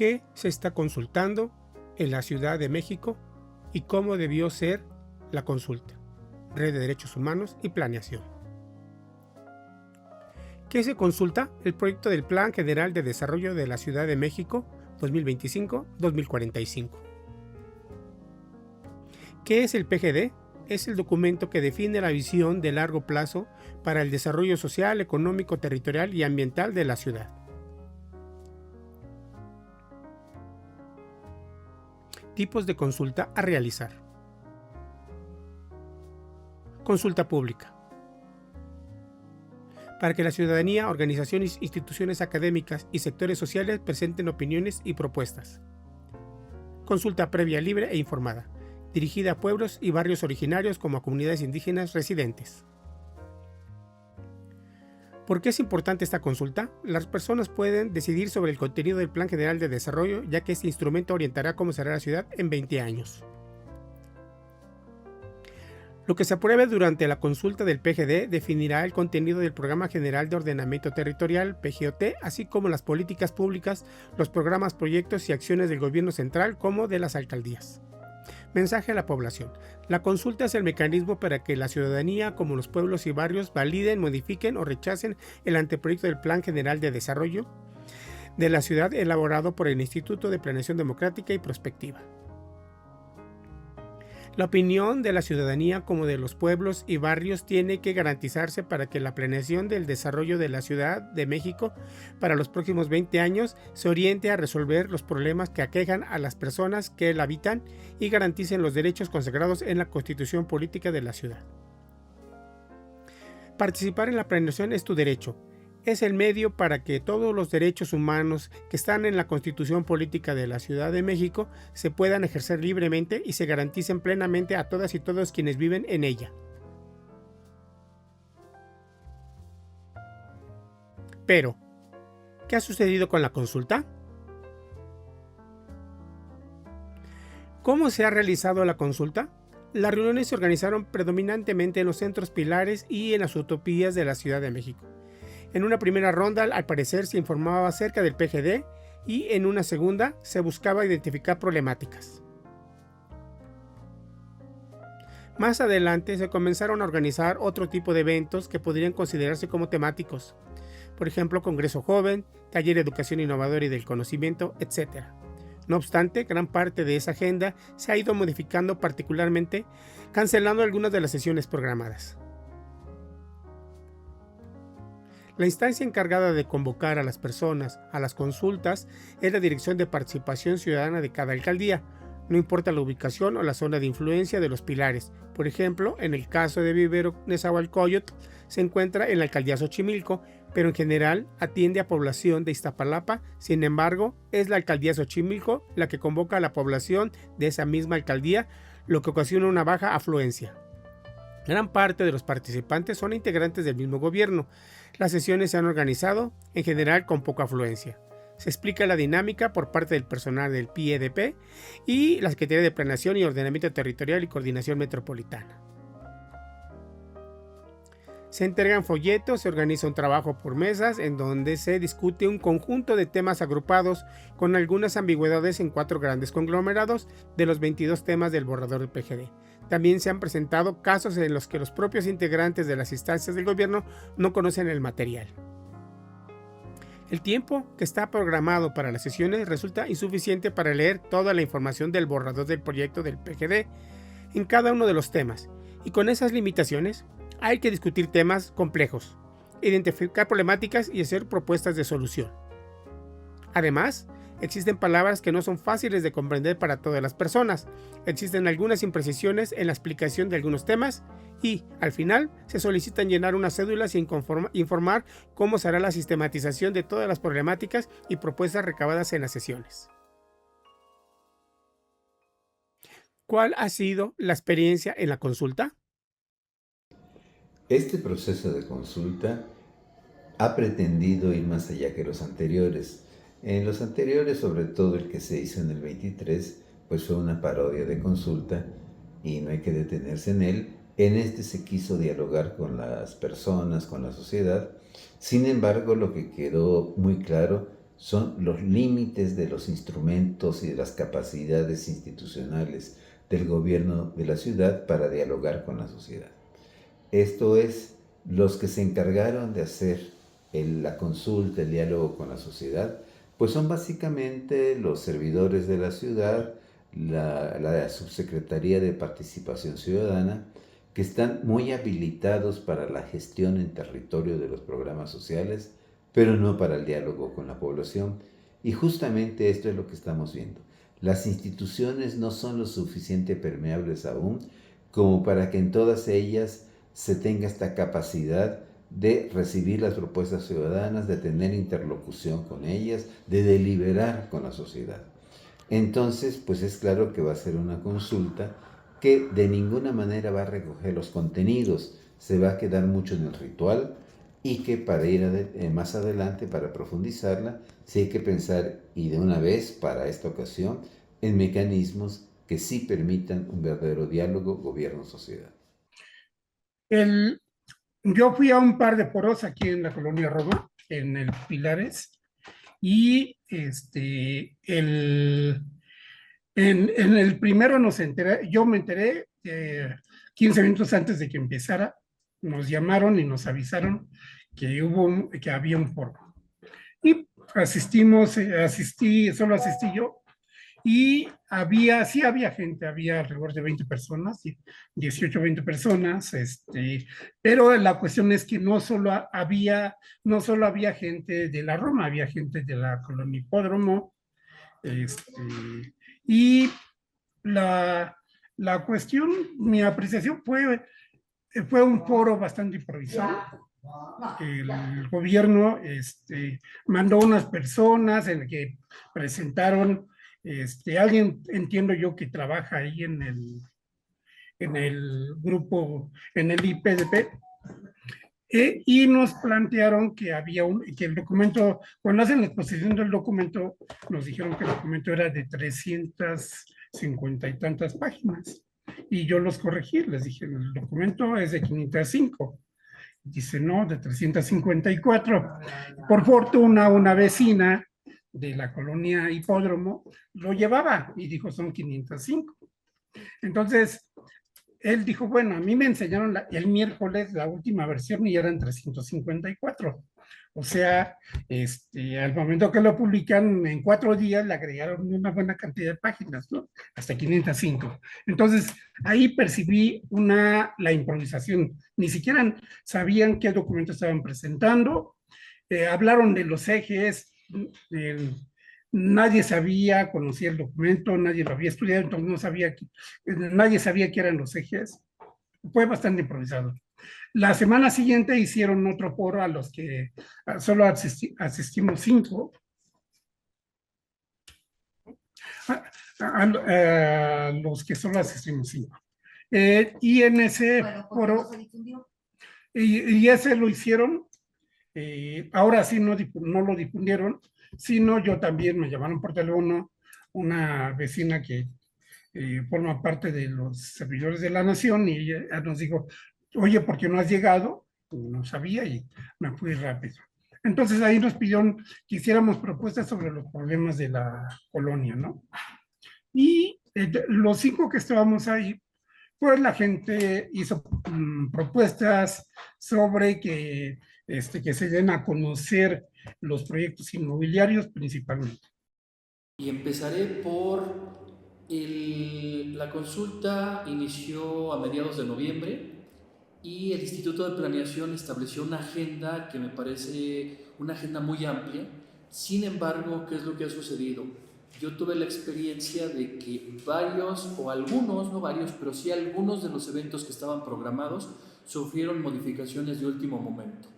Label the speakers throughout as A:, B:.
A: ¿Qué se está consultando en la Ciudad de México y cómo debió ser la consulta? Red de Derechos Humanos y Planeación. ¿Qué se consulta? El proyecto del Plan General de Desarrollo de la Ciudad de México 2025-2045. ¿Qué es el PGD? Es el documento que define la visión de largo plazo para el desarrollo social, económico, territorial y ambiental de la ciudad. Tipos de consulta a realizar. Consulta pública. Para que la ciudadanía, organizaciones, instituciones académicas y sectores sociales presenten opiniones y propuestas. Consulta previa, libre e informada, dirigida a pueblos y barrios originarios como a comunidades indígenas residentes. ¿Por qué es importante esta consulta? Las personas pueden decidir sobre el contenido del Plan General de Desarrollo, ya que este instrumento orientará cómo será la ciudad en 20 años. Lo que se apruebe durante la consulta del PGD definirá el contenido del Programa General de Ordenamiento Territorial, PGOT, así como las políticas públicas, los programas, proyectos y acciones del gobierno central como de las alcaldías. Mensaje a la población. La consulta es el mecanismo para que la ciudadanía, como los pueblos y barrios, validen, modifiquen o rechacen el anteproyecto del Plan General de Desarrollo de la ciudad elaborado por el Instituto de Planeación Democrática y Prospectiva. La opinión de la ciudadanía como de los pueblos y barrios tiene que garantizarse para que la planeación del desarrollo de la Ciudad de México para los próximos 20 años se oriente a resolver los problemas que aquejan a las personas que la habitan y garanticen los derechos consagrados en la Constitución Política de la ciudad. Participar en la planeación es tu derecho. Es el medio para que todos los derechos humanos que están en la Constitución Política de la Ciudad de México se puedan ejercer libremente y se garanticen plenamente a todas y todos quienes viven en ella. Pero, ¿qué ha sucedido con la consulta? ¿Cómo se ha realizado la consulta? Las reuniones se organizaron predominantemente en los centros pilares y en las utopías de la Ciudad de México. En una primera ronda, al parecer, se informaba acerca del PGD y en una segunda se buscaba identificar problemáticas. Más adelante se comenzaron a organizar otro tipo de eventos que podrían considerarse como temáticos, por ejemplo, Congreso Joven, Taller de Educación Innovadora y del Conocimiento, etc. No obstante, gran parte de esa agenda se ha ido modificando, particularmente cancelando algunas de las sesiones programadas. La instancia encargada de convocar a las personas a las consultas es la Dirección de Participación Ciudadana de cada alcaldía, no importa la ubicación o la zona de influencia de los pilares. Por ejemplo, en el caso de Vivero Nezahualcóyotl se encuentra en la alcaldía Xochimilco, pero en general atiende a población de Iztapalapa. Sin embargo, es la alcaldía Xochimilco la que convoca a la población de esa misma alcaldía, lo que ocasiona una baja afluencia. Gran parte de los participantes son integrantes del mismo gobierno. Las sesiones se han organizado, en general, con poca afluencia. Se explica la dinámica por parte del personal del PIEDP y la Secretaría de Planeación y Ordenamiento Territorial y Coordinación Metropolitana. Se entregan folletos, se organiza un trabajo por mesas en donde se discute un conjunto de temas agrupados con algunas ambigüedades en 4 grandes conglomerados de los 22 temas del borrador del PGD. También se han presentado casos en los que los propios integrantes de las instancias del gobierno no conocen el material. El tiempo que está programado para las sesiones resulta insuficiente para leer toda la información del borrador del proyecto del PGD en cada uno de los temas, y con esas limitaciones hay que discutir temas complejos, identificar problemáticas y hacer propuestas de solución. Además, existen palabras que no son fáciles de comprender para todas las personas, existen algunas imprecisiones en la explicación de algunos temas y, al final, se solicitan llenar unas cédulas y informar cómo será la sistematización de todas las problemáticas y propuestas recabadas en las sesiones. ¿Cuál ha sido la experiencia en la consulta?
B: Este proceso de consulta ha pretendido ir más allá que los anteriores. En los anteriores, sobre todo el que se hizo en el 23, pues fue una parodia de consulta y no hay que detenerse en él. En este se quiso dialogar con las personas, con la sociedad. Sin embargo, lo que quedó muy claro son los límites de los instrumentos y de las capacidades institucionales del gobierno de la ciudad para dialogar con la sociedad. Esto es, los que se encargaron de hacer la consulta, el diálogo con la sociedad, pues son básicamente los servidores de la ciudad, la Subsecretaría de Participación Ciudadana, que están muy habilitados para la gestión en territorio de los programas sociales, pero no para el diálogo con la población. Y justamente esto es lo que estamos viendo. Las instituciones no son lo suficiente permeables aún como para que en todas ellas se tenga esta capacidad de recibir las propuestas ciudadanas, de tener interlocución con ellas, de deliberar con la sociedad. Entonces, pues es claro que va a ser una consulta que de ninguna manera va a recoger los contenidos, se va a quedar mucho en el ritual y que para ir más adelante, para profundizarla, sí hay que pensar, y de una vez para esta ocasión, en mecanismos que sí permitan un verdadero diálogo gobierno-sociedad.
A: El, yo fui a un par de foros aquí en la colonia Roma, en el Pilares, y en el primero yo me enteré 15 minutos antes de que empezara, nos llamaron y nos avisaron que había un foro. Y solo asistí yo, y sí había gente, había alrededor de 20 personas, 18, 20 personas, pero la cuestión es que no solo había gente de la Roma, había gente de la colonia Hipódromo, este, y la, la cuestión, mi apreciación fue un foro bastante improvisado. El gobierno mandó unas personas en el que presentaron alguien, entiendo yo, que trabaja ahí en el grupo, en el IPDP, y nos plantearon que el documento, cuando hacen la exposición del documento, nos dijeron que el documento era de 350 y tantas páginas. Y yo los corregí, les dije, el documento es de 505. Dice, no, de 354. Por fortuna, una vecina de la colonia Hipódromo lo llevaba y dijo, son 505. Entonces, él dijo, bueno, a mí me enseñaron el miércoles la última versión y eran 354. O sea, al momento que lo publican, en 4 días le agregaron una buena cantidad de páginas, ¿no? Hasta 505. Entonces, ahí percibí la improvisación. Ni siquiera sabían qué documento estaban presentando. Hablaron de los ejes. eh, Nadie conocía el documento, nadie lo había estudiado, entonces nadie sabía qué eran los ejes. Fue bastante improvisado. La semana siguiente hicieron otro foro a los que solo asistimos 5, a los que solo asistimos 5. Y en ese foro, y ese lo hicieron, ahora sí no lo difundieron, sino yo también me llamaron por teléfono una vecina que forma parte de los servidores de la nación y ella nos dijo, oye, ¿por qué no has llegado? No sabía y me fui rápido. Entonces ahí nos pidieron que hiciéramos propuestas sobre los problemas de la colonia, ¿no? Y los 5 que estábamos ahí, pues la gente hizo propuestas sobre que se den a conocer los proyectos inmobiliarios principalmente.
C: Y empezaré por la consulta inició a mediados de noviembre y el Instituto de Planeación estableció una agenda que me parece una agenda muy amplia. Sin embargo, ¿qué es lo que ha sucedido? Yo tuve la experiencia de que varios, o algunos, no varios, pero sí algunos de los eventos que estaban programados sufrieron modificaciones de último momento.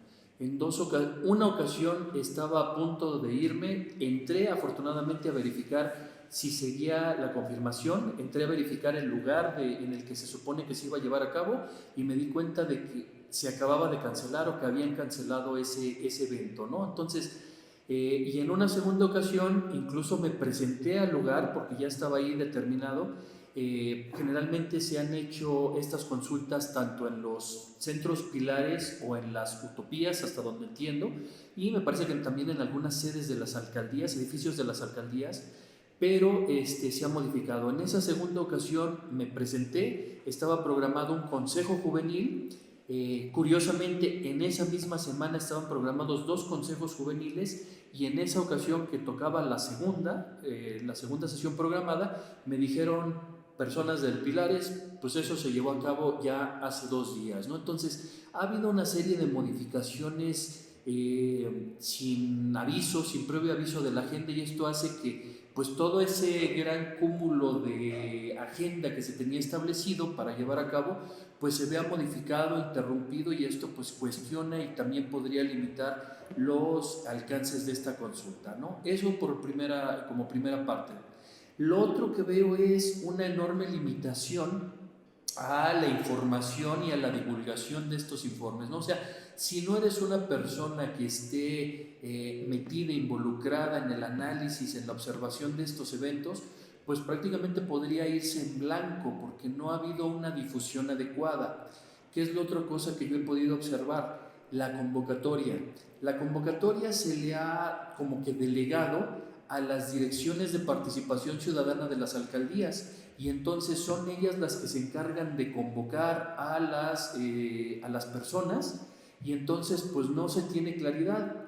C: Una ocasión estaba a punto de irme, entré afortunadamente a verificar si seguía la confirmación, entré a verificar el lugar en el que se supone que se iba a llevar a cabo y me di cuenta de que se acababa de cancelar o que habían cancelado ese evento, ¿no? Entonces, y en una segunda ocasión incluso me presenté al lugar porque ya estaba ahí determinado Generalmente se han hecho estas consultas tanto en los centros pilares o en las utopías, hasta donde entiendo, y me parece que también en algunas sedes de las alcaldías, edificios de las alcaldías, pero se ha modificado. En esa segunda ocasión me presenté, estaba programado un consejo juvenil. Curiosamente, en esa misma semana estaban programados 2 consejos juveniles, y en esa ocasión que tocaba la segunda sesión programada, me dijeron personas del Pilares, pues eso se llevó a cabo ya hace 2 días, ¿no? Entonces, ha habido una serie de modificaciones sin aviso, sin previo aviso de la gente, y esto hace que pues todo ese gran cúmulo de agenda que se tenía establecido para llevar a cabo, pues se vea modificado, interrumpido, y esto pues cuestiona y también podría limitar los alcances de esta consulta, ¿no? Eso como primera parte. Lo otro que veo es una enorme limitación a la información y a la divulgación de estos informes, ¿no? O sea, si no eres una persona que esté metida, involucrada en el análisis, en la observación de estos eventos, pues prácticamente podría irse en blanco porque no ha habido una difusión adecuada. ¿Qué es la otra cosa que yo he podido observar? La convocatoria. La convocatoria se le ha como que delegado a las direcciones de participación ciudadana de las alcaldías, y entonces son ellas las que se encargan de convocar a las personas, y entonces pues no se tiene claridad.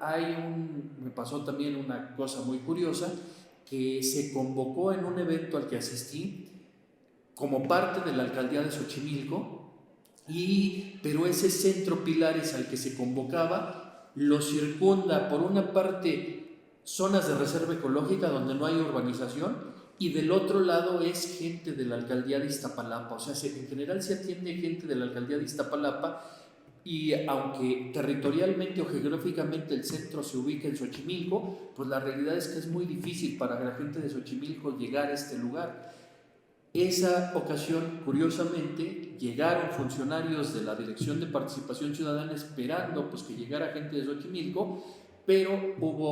C: Me pasó también una cosa muy curiosa, que se convocó en un evento al que asistí como parte de la alcaldía de Xochimilco, pero ese centro Pilares al que se convocaba lo circunda por una parte zonas de reserva ecológica donde no hay urbanización, y del otro lado es gente de la alcaldía de Iztapalapa. O sea, en general se atiende gente de la alcaldía de Iztapalapa, y aunque territorialmente o geográficamente el centro se ubica en Xochimilco, pues la realidad es que es muy difícil para la gente de Xochimilco llegar a este lugar. Esa ocasión, curiosamente, llegaron funcionarios de la Dirección de Participación Ciudadana esperando pues que llegara gente de Xochimilco, pero hubo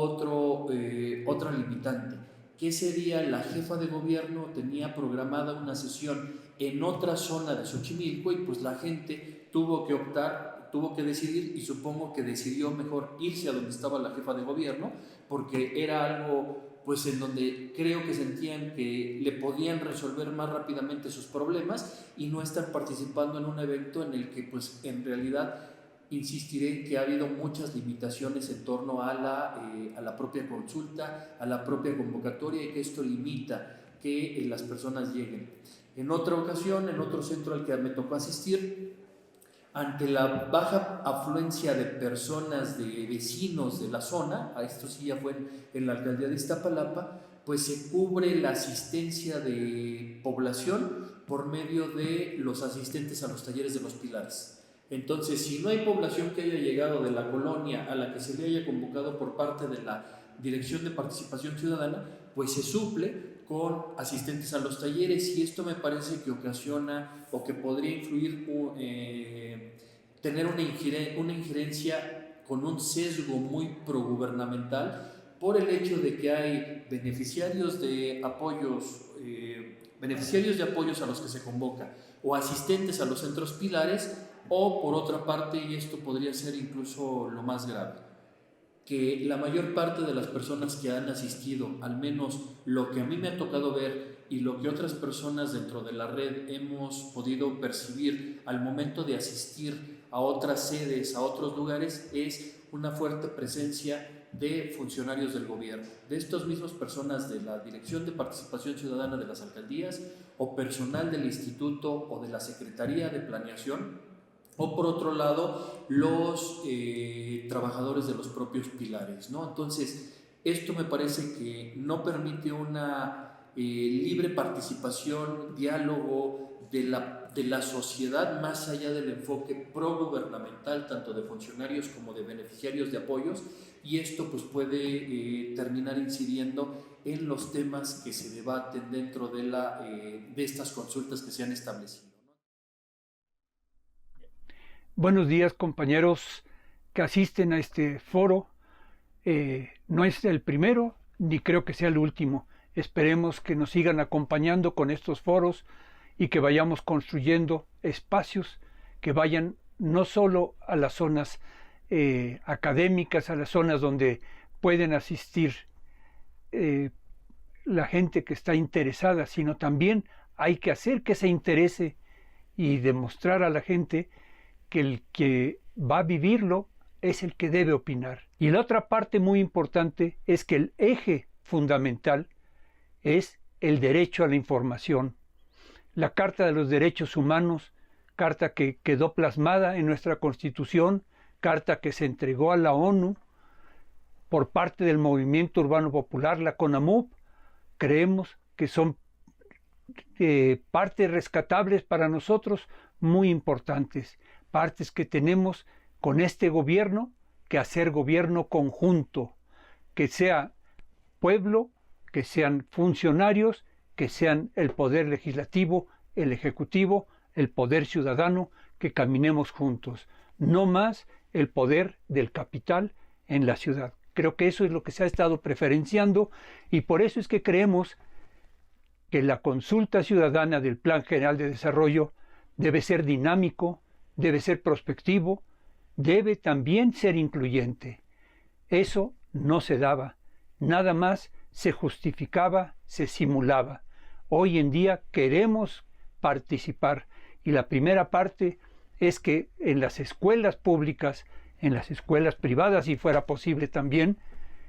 C: otra limitante, que ese día la jefa de gobierno tenía programada una sesión en otra zona de Xochimilco, y pues la gente tuvo que decidir, y supongo que decidió mejor irse a donde estaba la jefa de gobierno, porque era algo pues en donde creo que sentían que le podían resolver más rápidamente sus problemas, y no estar participando en un evento en el que pues en realidad insistiré que ha habido muchas limitaciones en torno a la propia consulta, a la propia convocatoria, y que esto limita que las personas lleguen. En otra ocasión, en otro centro al que me tocó asistir, ante la baja afluencia de personas, de vecinos de la zona, a esto sí ya fue en la alcaldía de Iztapalapa, pues se cubre la asistencia de población por medio de los asistentes a los talleres de los Pilares. Entonces, si no hay población que haya llegado de la colonia a la que se le haya convocado por parte de la Dirección de Participación Ciudadana, pues se suple con asistentes a los talleres, y esto me parece que ocasiona o que podría influir, tener una injerencia con un sesgo muy progubernamental, por el hecho de que hay beneficiarios de apoyos a los que se convoca, o asistentes a los centros Pilares, o por otra parte, y esto podría ser incluso lo más grave, que la mayor parte de las personas que han asistido, al menos lo que a mí me ha tocado ver y lo que otras personas dentro de la red hemos podido percibir al momento de asistir a otras sedes, a otros lugares, es una fuerte presencia de funcionarios del gobierno, de estas mismas personas de la Dirección de Participación Ciudadana de las alcaldías, o personal del instituto o de la Secretaría de Planeación, o por otro lado los trabajadores de los propios Pilares, ¿no? Entonces, esto me parece que no permite una libre participación, diálogo de la sociedad, más allá del enfoque progubernamental, tanto de funcionarios como de beneficiarios de apoyos, y esto pues puede terminar incidiendo en los temas que se debaten dentro de estas consultas que se han establecido.
D: Buenos días, compañeros que asisten a este foro. No es el primero, ni creo que sea el último Esperemos que nos sigan acompañando con estos foros y que vayamos construyendo espacios que vayan no solo a las zonas académicas, a las zonas donde pueden asistir la gente que está interesada, sino también hay que hacer que se interese y demostrar a la gente que el que va a vivirlo es el que debe opinar. Y la otra parte muy importante es que el eje fundamental es el derecho a la información. La Carta de los Derechos Humanos, carta que quedó plasmada en nuestra Constitución, carta que se entregó a la ONU por parte del Movimiento Urbano Popular, la CONAMUP, creemos que son partes rescatables para nosotros muy importantes, partes que tenemos con este gobierno que hacer gobierno conjunto, que sea pueblo, que sean funcionarios, que sean el poder legislativo, el ejecutivo, el poder ciudadano, que caminemos juntos, no más el poder del capital en la ciudad. Creo que eso es lo que se ha estado preferenciando y por eso es que creemos que la consulta ciudadana del Plan General de Desarrollo debe ser dinámico, debe ser prospectivo, debe también ser incluyente. Eso no se daba, nada más se justificaba, se simulaba. Hoy en día queremos participar y la primera parte es que en las escuelas públicas, en las escuelas privadas, si fuera posible también,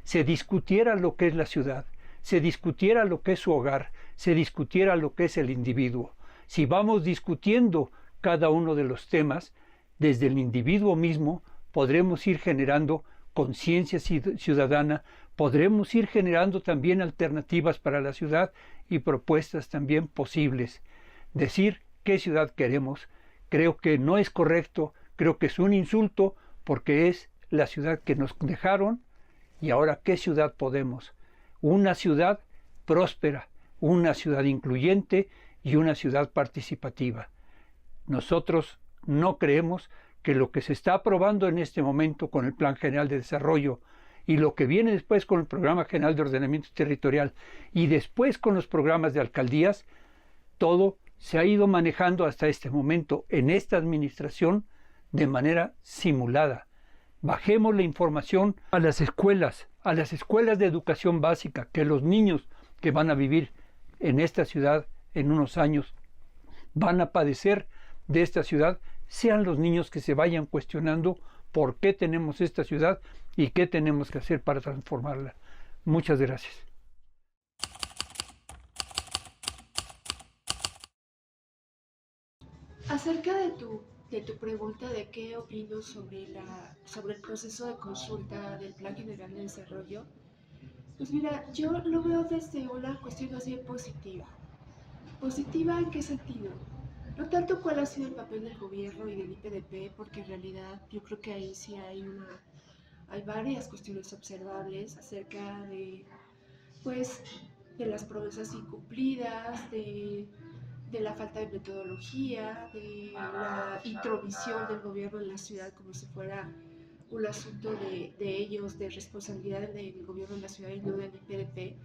D: se discutiera lo que es la ciudad, se discutiera lo que es su hogar, se discutiera lo que es el individuo. Si vamos discutiendo cada uno de los temas, desde el individuo mismo podremos ir generando conciencia ciudadana, podremos ir generando también alternativas para la ciudad y propuestas también posibles. Decir qué ciudad queremos, creo que no es correcto, creo que es un insulto porque es la ciudad que nos dejaron y ahora qué ciudad podemos. Una ciudad próspera, una ciudad incluyente y una ciudad participativa. Nosotros no creemos que lo que se está aprobando en este momento con el Plan General de Desarrollo y lo que viene después con el Programa General de Ordenamiento Territorial y después con los programas de alcaldías, todo se ha ido manejando hasta este momento en esta administración de manera simulada. Bajemos la información a las escuelas de educación básica, que los niños que van a vivir en esta ciudad en unos años van a padecer de esta ciudad, sean los niños que se vayan cuestionando por qué tenemos esta ciudad y qué tenemos que hacer para transformarla. Muchas gracias.
E: Acerca de tu pregunta de qué opino sobre el proceso de consulta del Plan General de Desarrollo, pues mira, yo lo veo desde una cuestión más bien positiva. ¿Positiva en qué sentido? No tanto cuál ha sido el papel del gobierno y del IPDP, porque en realidad yo creo que ahí sí hay varias cuestiones observables acerca de, pues, de las promesas incumplidas, de la falta de metodología, de la intromisión del gobierno en la ciudad como si fuera un asunto de ellos, de responsabilidad del gobierno en la ciudad y no del IPDP,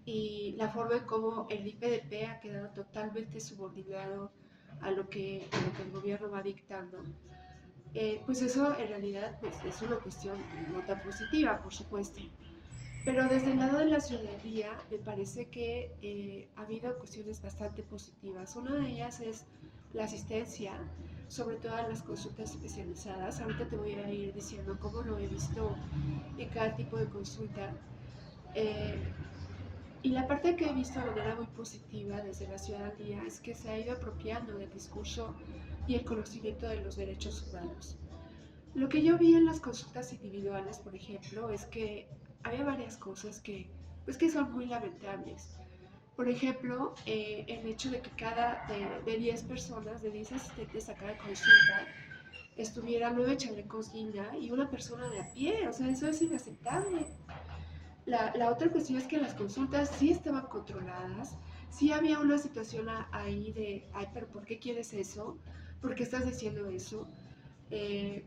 E: y la forma en cómo el IPDP ha quedado totalmente subordinado a lo que el gobierno va dictando. Pues eso en realidad pues, es una cuestión no tan positiva, por supuesto. Pero desde el lado de la ciudadanía me parece que ha habido cuestiones bastante positivas. Una de ellas es la asistencia, sobre todo en las consultas especializadas. Ahorita te voy a ir diciendo cómo lo he visto en cada tipo de consulta. Y la parte que he visto de manera muy positiva desde la ciudadanía es que se ha ido apropiando del discurso y el conocimiento de los derechos humanos. Lo que yo vi en las consultas individuales, por ejemplo, es que había varias cosas que son muy lamentables. Por ejemplo, el hecho de que de 10 personas, de 10 asistentes a cada consulta, estuviera 9 chalecos guinda y una persona de a pie. O sea, eso es inaceptable. La otra cuestión es que las consultas sí estaban controladas, sí había una situación ahí de, ay, pero ¿por qué quieres eso? ¿Por qué estás diciendo eso?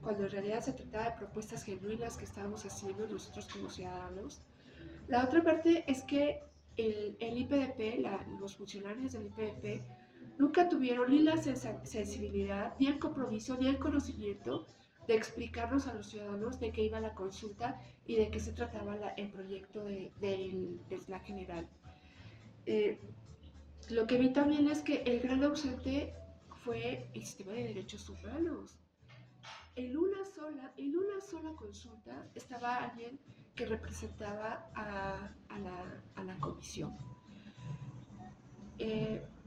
E: Cuando en realidad se trataba de propuestas genuinas que estábamos haciendo nosotros como ciudadanos. La otra parte es que el IPDP, los funcionarios del IPDP, nunca tuvieron ni la sensibilidad, ni el compromiso, ni el conocimiento de explicarnos a los ciudadanos de qué iba la consulta y de qué se trataba el proyecto del plan general. Eh, lo que vi también es que el gran ausente fue el sistema de derechos humanos. En una sola consulta estaba alguien que representaba a la comisión.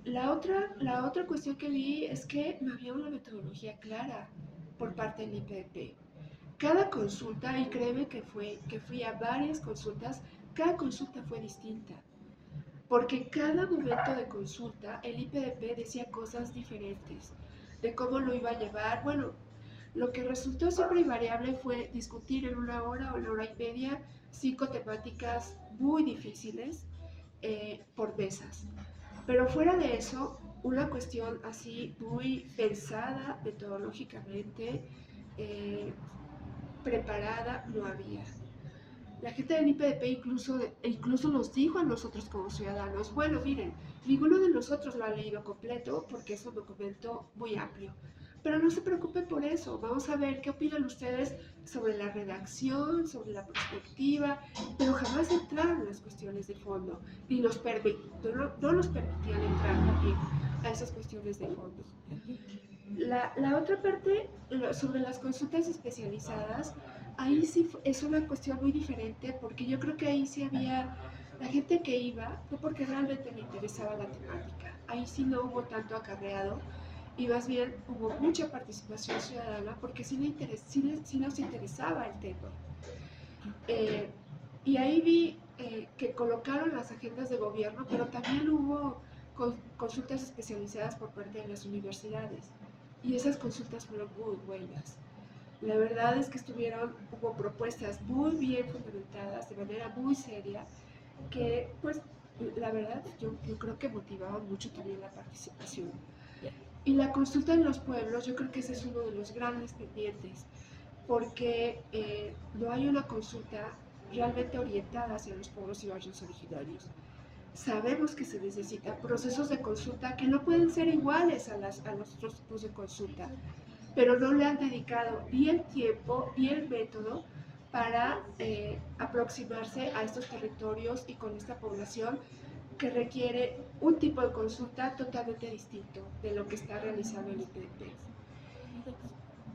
E: La otra cuestión que vi es que no había una metodología clara por parte del IPDP. Cada consulta, y créeme que fui a varias consultas, cada consulta fue distinta. Porque cada momento de consulta el IPDP decía cosas diferentes de cómo lo iba a llevar. Bueno, lo que resultó siempre invariable fue discutir en 1 hora o 1 hora y media 5 temáticas muy difíciles por mesas. Pero fuera de eso, una cuestión así muy pensada metodológicamente, eh, preparada, no había. La gente del IPDP incluso nos dijo a nosotros como ciudadanos, bueno, miren, ninguno de nosotros lo ha leído completo porque es un documento muy amplio. Pero no se preocupen por eso, vamos a ver qué opinan ustedes sobre la redacción, sobre la perspectiva, pero jamás entraron en las cuestiones de fondo, ni no nos permitían entrar también a esas cuestiones de fondo. La otra parte, sobre las consultas especializadas, ahí sí es una cuestión muy diferente porque yo creo que ahí sí había la gente que iba, no porque realmente le interesaba la temática, ahí sí no hubo tanto acarreado y más bien hubo mucha participación ciudadana porque sí nos interesaba el tema. Eh, y ahí vi que colocaron las agendas de gobierno, pero también hubo consultas especializadas por parte de las universidades. Y esas consultas fueron muy buenas. La verdad es que hubo propuestas muy bien fundamentadas, de manera muy seria, que pues la verdad yo creo que motivaban mucho también la participación. Y la consulta en los pueblos, yo creo que ese es uno de los grandes pendientes, porque no hay una consulta realmente orientada hacia los pueblos y barrios originarios. Sabemos que se necesitan procesos de consulta que no pueden ser iguales a los otros tipos de consulta, pero no le han dedicado ni el tiempo ni el método para aproximarse a estos territorios y con esta población que requiere un tipo de consulta totalmente distinto de lo que está realizando el IPDP.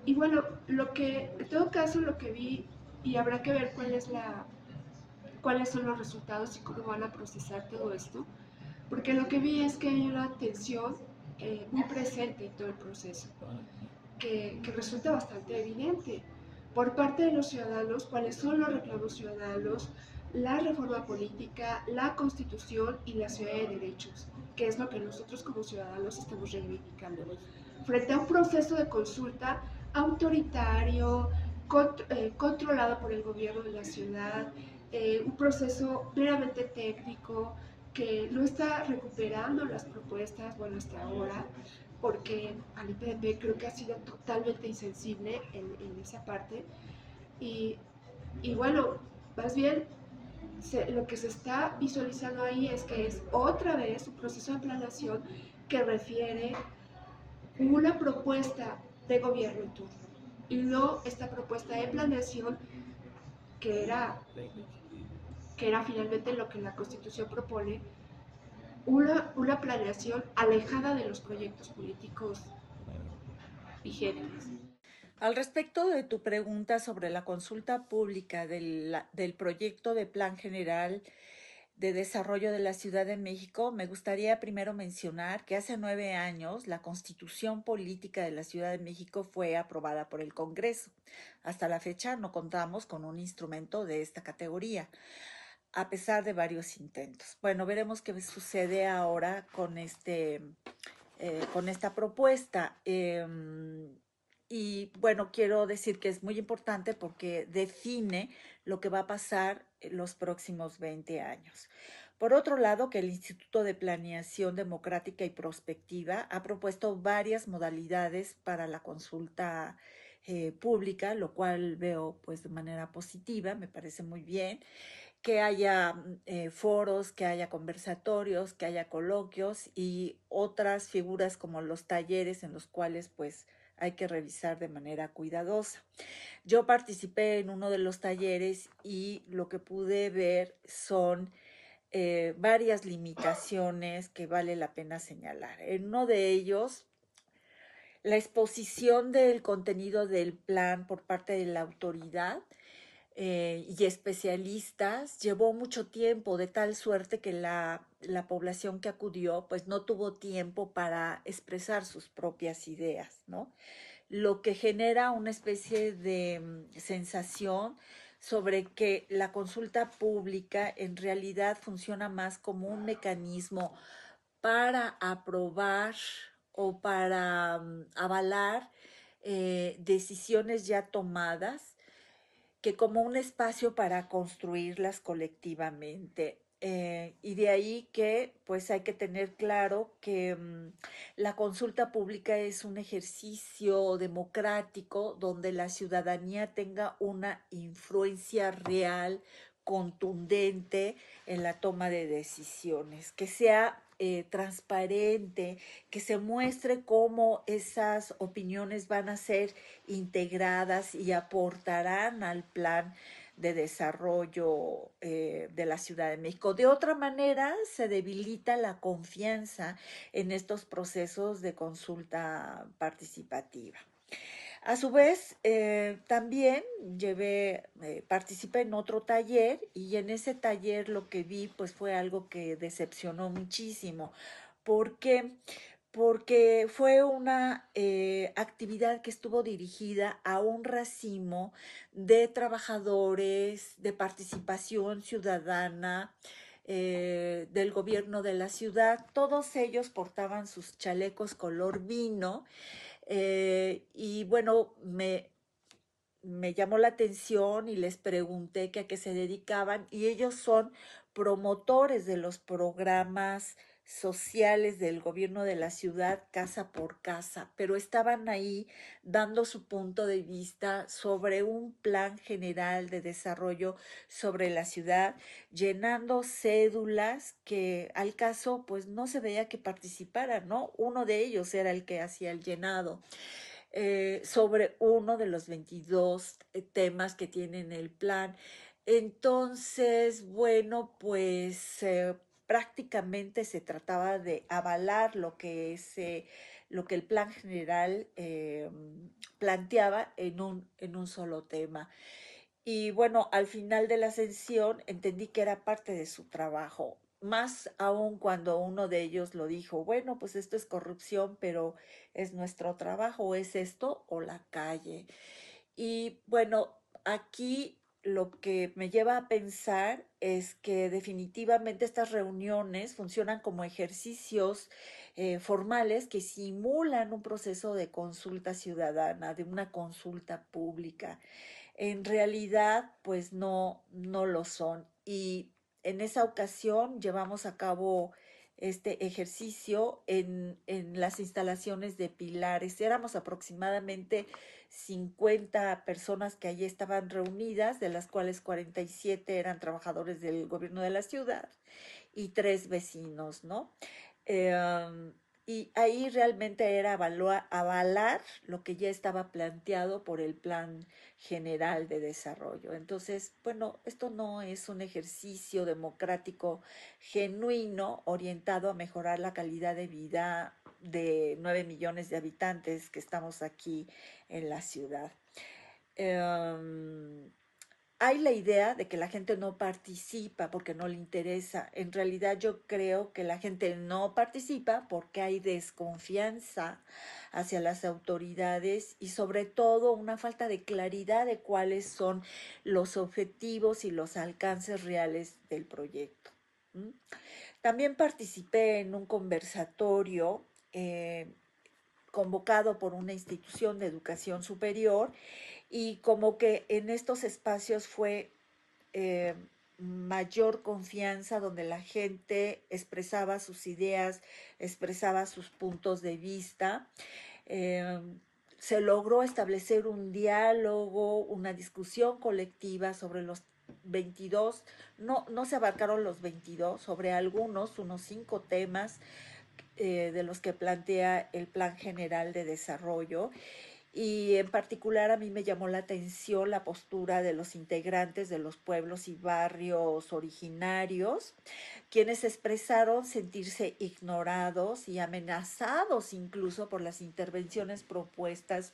E: Y bueno, en todo caso, lo que vi, y habrá que ver cuáles son los resultados y cómo van a procesar todo esto, porque lo que vi es que hay una tensión muy presente en todo el proceso, que resulta bastante evidente por parte de los ciudadanos, cuáles son los reclamos ciudadanos, la reforma política, la constitución y la ciudad de derechos, que es lo que nosotros como ciudadanos estamos reivindicando. Frente a un proceso de consulta autoritario, controlado por el gobierno de la ciudad, un proceso meramente técnico que no está recuperando las propuestas, bueno, hasta ahora, porque al IPDP creo que ha sido totalmente insensible en esa parte. Y, y bueno, más bien lo que se está visualizando ahí es que es otra vez un proceso de planeación que refiere una propuesta de gobierno en turno y no esta propuesta de planeación que era, que era finalmente lo que la Constitución propone, una planeación alejada de los proyectos políticos vigentes.
F: Al respecto de tu pregunta sobre la consulta pública del proyecto de Plan General de Desarrollo de la Ciudad de México, me gustaría primero mencionar que hace 9 años la Constitución Política de la Ciudad de México fue aprobada por el Congreso. Hasta la fecha no contamos con un instrumento de esta categoría, a pesar de varios intentos. Bueno, veremos qué sucede ahora con esta propuesta. Y bueno, quiero decir que es muy importante porque define lo que va a pasar en los próximos 20 años. Por otro lado, que el Instituto de Planeación Democrática y Prospectiva ha propuesto varias modalidades para la consulta pública, lo cual veo pues de manera positiva, me parece muy bien. que haya foros, que haya conversatorios, que haya coloquios y otras figuras como los talleres en los cuales pues hay que revisar de manera cuidadosa. Yo participé en uno de los talleres y lo que pude ver son varias limitaciones que vale la pena señalar. En uno de ellos, la exposición del contenido del plan por parte de la autoridad y especialistas llevó mucho tiempo, de tal suerte que la población que acudió pues no tuvo tiempo para expresar sus propias ideas, ¿no? Lo que genera una especie de sensación sobre que la consulta pública en realidad funciona más como un mecanismo para aprobar o para avalar decisiones ya tomadas que como un espacio para construirlas colectivamente. Y de ahí que pues hay que tener claro que la consulta pública es un ejercicio democrático donde la ciudadanía tenga una influencia real, contundente en la toma de decisiones, que sea transparente, que se muestre cómo esas opiniones van a ser integradas y aportarán al plan de desarrollo de la Ciudad de México. De otra manera, se debilita la confianza en estos procesos de consulta participativa. A su vez, también participé en otro taller y en ese taller lo que vi pues fue algo que decepcionó muchísimo. ¿Por qué? Porque fue una actividad que estuvo dirigida a un racimo de trabajadores de participación ciudadana del gobierno de la ciudad. Todos ellos portaban sus chalecos color vino y bueno, me llamó la atención y les pregunté que a qué se dedicaban y ellos son promotores de los programas sociales del gobierno de la ciudad casa por casa, pero estaban ahí dando su punto de vista sobre un plan general de desarrollo sobre la ciudad, llenando cédulas que al caso pues no se veía que participaran, ¿no? Uno de ellos era el que hacía el llenado sobre uno de los 22 temas que tienen el plan. Entonces, bueno, pues prácticamente se trataba de avalar lo que el plan general planteaba en un solo tema. Y bueno, al final de la sesión entendí que era parte de su trabajo, más aún cuando uno de ellos lo dijo, bueno, pues esto es corrupción, pero es nuestro trabajo, es esto o la calle. Y bueno, aquí lo que me lleva a pensar es que definitivamente estas reuniones funcionan como ejercicios formales que simulan un proceso de consulta ciudadana, de una consulta pública. En realidad, pues no lo son. Y en esa ocasión llevamos a cabo este ejercicio en las instalaciones de Pilares. Éramos aproximadamente 50 personas que allí estaban reunidas, de las cuales 47 eran trabajadores del gobierno de la ciudad y 3 vecinos, ¿no? Eh, y ahí realmente era avalar lo que ya estaba planteado por el Plan General de Desarrollo. Entonces, bueno, esto no es un ejercicio democrático genuino orientado a mejorar la calidad de vida de 9 millones de habitantes que estamos aquí en la ciudad. Um, Hay la idea de que la gente no participa porque no le interesa. En realidad yo creo que la gente no participa porque hay desconfianza hacia las autoridades y sobre todo una falta de claridad de cuáles son los objetivos y los alcances reales del proyecto. ¿Mm? También participé en un conversatorio convocado por una institución de educación superior y como que en estos espacios fue eh, mayor confianza donde la gente expresaba sus ideas, expresaba sus puntos de vista. Eh, Se logró establecer un diálogo, una discusión colectiva sobre los 22, no se abarcaron los 22, sobre algunos, unos 5 temas de los que plantea el Plan General de Desarrollo. Y en particular a mí me llamó la atención la postura de los integrantes de los pueblos y barrios originarios, quienes expresaron sentirse ignorados y amenazados incluso por las intervenciones propuestas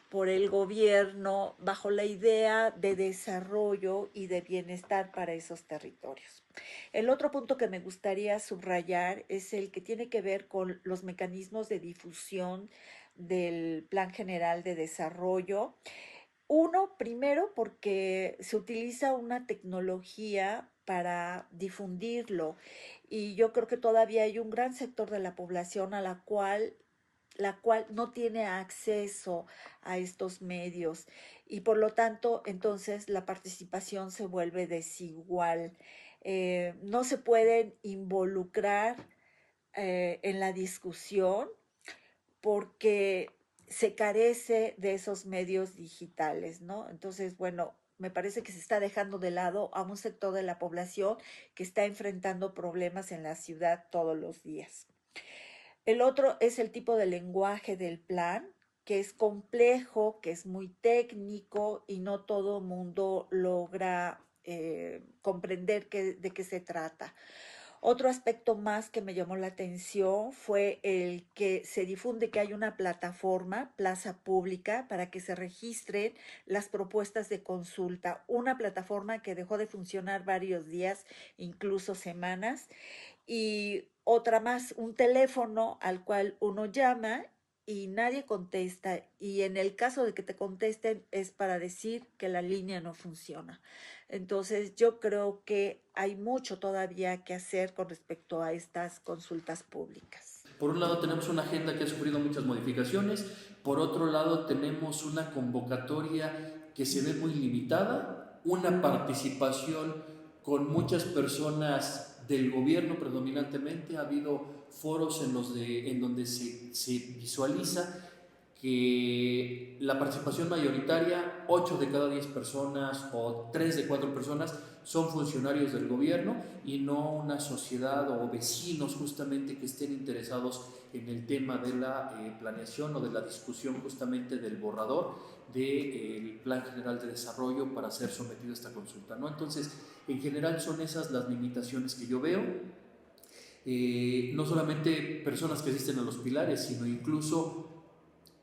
F: por el gobierno bajo la idea de desarrollo y de bienestar para esos territorios. El otro punto que me gustaría subrayar es el que tiene que ver con los mecanismos de difusión del Plan General de Desarrollo. Uno, primero, porque se utiliza una tecnología para difundirlo y yo creo que todavía hay un gran sector de la población a la cual no tiene acceso a estos medios y por lo tanto entonces la participación se vuelve desigual. No se pueden involucrar en la discusión porque se carece de esos medios digitales, ¿no? Entonces, bueno, me parece que se está dejando de lado a un sector de la población que está enfrentando problemas en la ciudad todos los días. El otro es el tipo de lenguaje del plan, que es complejo, que es muy técnico y no todo mundo logra comprender de qué se trata. Otro aspecto más que me llamó la atención fue el que se difunde que hay una plataforma, Plaza Pública, para que se registren las propuestas de consulta. Una plataforma que dejó de funcionar varios días, incluso semanas. Y otra más, un teléfono al cual uno llama y nadie contesta. Y en el caso de que te contesten es para decir que la línea no funciona. Entonces yo creo que hay mucho todavía que hacer con respecto a estas consultas públicas.
C: Por un lado tenemos una agenda que ha sufrido muchas modificaciones, por otro lado tenemos una convocatoria que se ve muy limitada, una participación con muchas personas del gobierno predominantemente. Ha habido foros en donde se visualiza que la participación mayoritaria, 8 de cada 10 personas o 3 de 4 personas son funcionarios del gobierno y no una sociedad o vecinos justamente que estén interesados en el tema de la planeación o de la discusión justamente del borrador del Plan General de Desarrollo para ser sometido a esta consulta, ¿no? Entonces, en general son esas las limitaciones que yo veo. No solamente personas que asisten a los pilares, sino incluso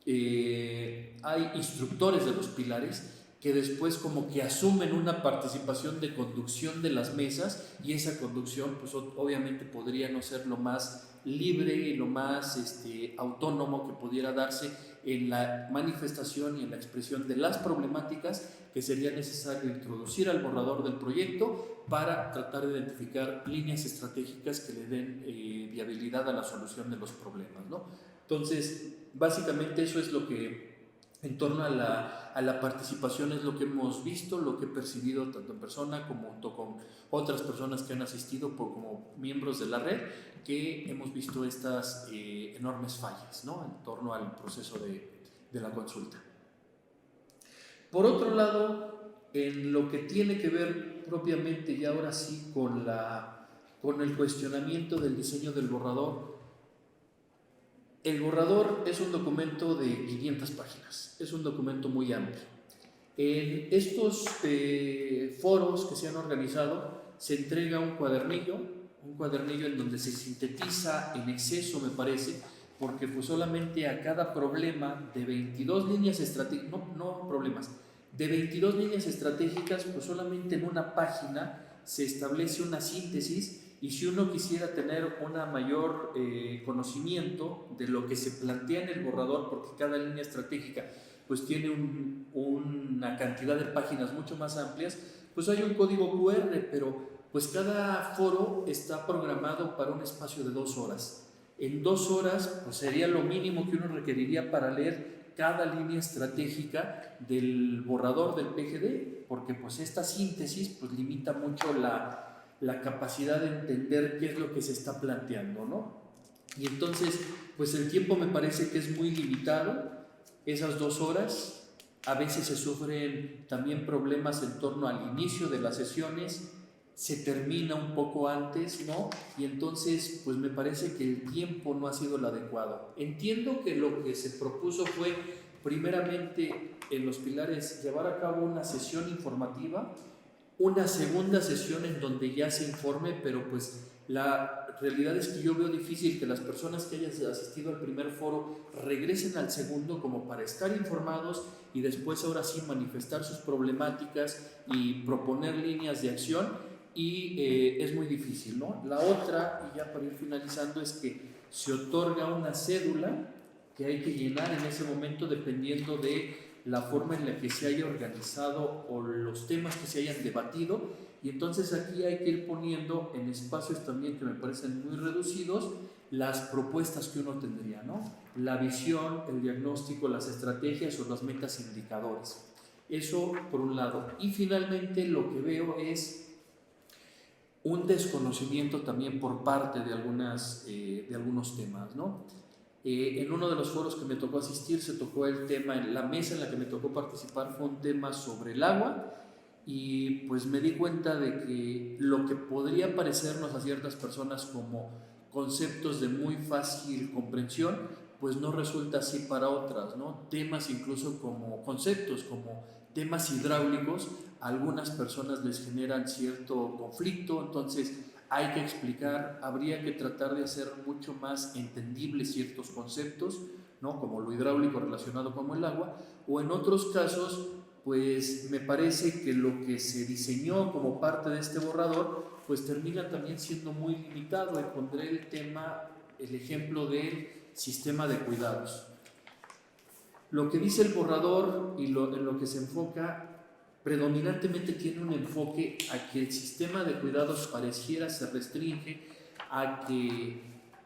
C: hay instructores de los pilares que después como que asumen una participación de conducción de las mesas y esa conducción pues obviamente podría no ser lo más libre y lo más autónomo que pudiera darse en la manifestación y en la expresión de las problemáticas que sería necesario introducir al borrador del proyecto para tratar de identificar líneas estratégicas que le den viabilidad a la solución de los problemas, ¿no? Entonces, básicamente eso es lo que, en torno a la participación, es lo que hemos visto, lo que he percibido tanto en persona como junto con otras personas que han asistido como miembros de la red, que hemos visto estas enormes fallas, ¿no?, en torno al proceso de la consulta. Por otro lado, en lo que tiene que ver propiamente y ahora sí con el cuestionamiento del diseño del borrador, el borrador es un documento de 500 páginas, es un documento muy amplio. En estos foros que se han organizado se entrega un cuadernillo en donde se sintetiza en exceso, me parece, porque pues solamente a cada problema de 22 líneas estratégicas, de 22 líneas estratégicas, pues solamente en una página se establece una síntesis. Y si uno quisiera tener un mayor conocimiento de lo que se plantea en el borrador, porque cada línea estratégica pues tiene una cantidad de páginas mucho más amplias, pues hay un código QR, pero pues cada foro está programado para un espacio de 2 horas. En 2 horas pues sería lo mínimo que uno requeriría para leer cada línea estratégica del borrador del PGD, porque pues esta síntesis pues limita mucho la capacidad de entender qué es lo que se está planteando, ¿no? Y entonces, pues el tiempo me parece que es muy limitado, esas 2 horas, a veces se sufren también problemas en torno al inicio de las sesiones, se termina un poco antes, ¿no? Y entonces, pues me parece que el tiempo no ha sido el adecuado. Entiendo que lo que se propuso fue, primeramente, en los pilares, llevar a cabo una sesión informativa, una segunda sesión en donde ya se informe, pero pues la realidad es que yo veo difícil que las personas que hayan asistido al primer foro regresen al segundo como para estar informados y después ahora sí manifestar sus problemáticas y proponer líneas de acción, y es muy difícil, ¿no? La otra, y ya para ir finalizando, es que se otorga una cédula que hay que llenar en ese momento dependiendo de la forma en la que se haya organizado o los temas que se hayan debatido, y entonces aquí hay que ir poniendo en espacios también que me parecen muy reducidos las propuestas que uno tendría, ¿no? La visión, el diagnóstico, las estrategias o las metas indicadores. Eso por un lado. Y finalmente lo que veo es un desconocimiento también por parte de algunos temas, ¿no? En uno de los foros que me tocó asistir se tocó el tema, en la mesa en la que me tocó participar fue un tema sobre el agua, y pues me di cuenta de que lo que podría parecernos a ciertas personas como conceptos de muy fácil comprensión, pues no resulta así para otras, ¿no? Temas incluso como conceptos, como temas hidráulicos, a algunas personas les generan cierto conflicto, entonces hay que explicar, habría que tratar de hacer mucho más entendibles ciertos conceptos, ¿no? Como lo hidráulico relacionado con el agua, o en otros casos, pues me parece que lo que se diseñó como parte de este borrador, pues termina también siendo muy limitado, y pondré el ejemplo del sistema de cuidados. Lo que dice el borrador y en lo que se enfoca predominantemente tiene un enfoque a que el sistema de cuidados pareciera se restringe a que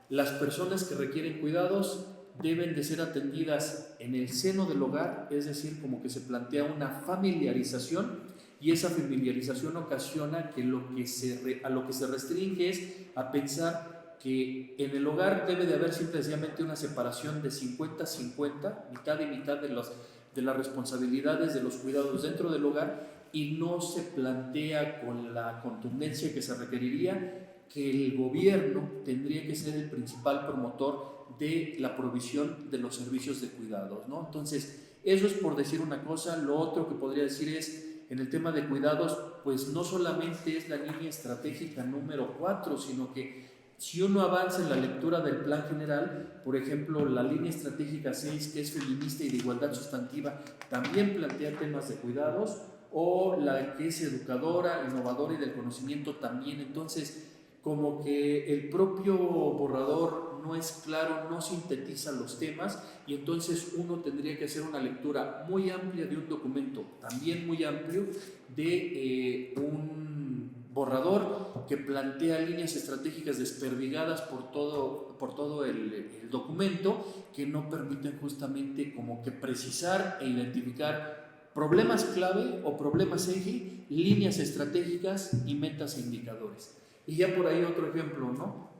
C: las personas que requieren cuidados deben de ser atendidas en el seno del hogar, es decir, como que se plantea una familiarización, y esa familiarización ocasiona que a lo que se restringe es a pensar que en el hogar debe de haber simplemente una separación de 50-50, mitad y mitad de las responsabilidades de los cuidados dentro del hogar, y no se plantea con la contundencia que se requeriría que el gobierno tendría que ser el principal promotor de la provisión de los servicios de cuidados, ¿no? Entonces, eso es por decir una cosa. Lo otro que podría decir es, en el tema de cuidados, pues no solamente es la línea estratégica número 4, sino que si uno avanza en la lectura del plan general, por ejemplo, la línea estratégica 6, que es feminista y de igualdad sustantiva, también plantea temas de cuidados, o la que es educadora, innovadora y del conocimiento también. Entonces, como que el propio borrador no es claro, no sintetiza los temas, y entonces uno tendría que hacer una lectura muy amplia de un documento también muy amplio, de un borrador que plantea líneas estratégicas desperdigadas por todo el documento, que no permiten justamente como que precisar e identificar problemas clave o problemas eje, líneas estratégicas y metas e indicadores. Y ya por ahí otro ejemplo, ¿no?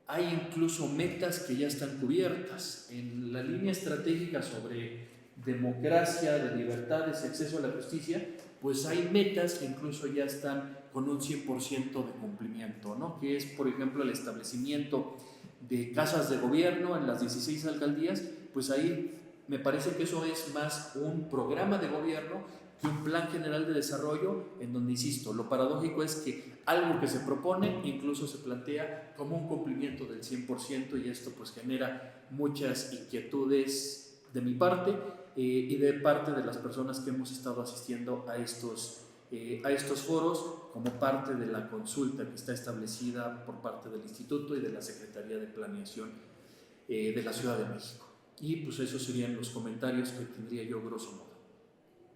C: Hay incluso metas que ya están cubiertas. En la línea estratégica sobre democracia, de libertades y acceso a la justicia, pues hay metas que incluso ya están con un 100% de cumplimiento, ¿no? Que es, por ejemplo, el establecimiento de casas de gobierno en las 16 alcaldías. Pues ahí me parece que eso es más un programa de gobierno que un plan general de desarrollo, en donde, insisto, lo paradójico es que algo que se propone incluso se plantea como un cumplimiento del 100%, y esto pues genera muchas inquietudes de mi parte, y de parte de las personas que hemos estado asistiendo a estos foros como parte de la consulta que está establecida por parte del Instituto y de la Secretaría de Planeación de la Ciudad de México. Y pues esos serían los comentarios que tendría yo grosso modo.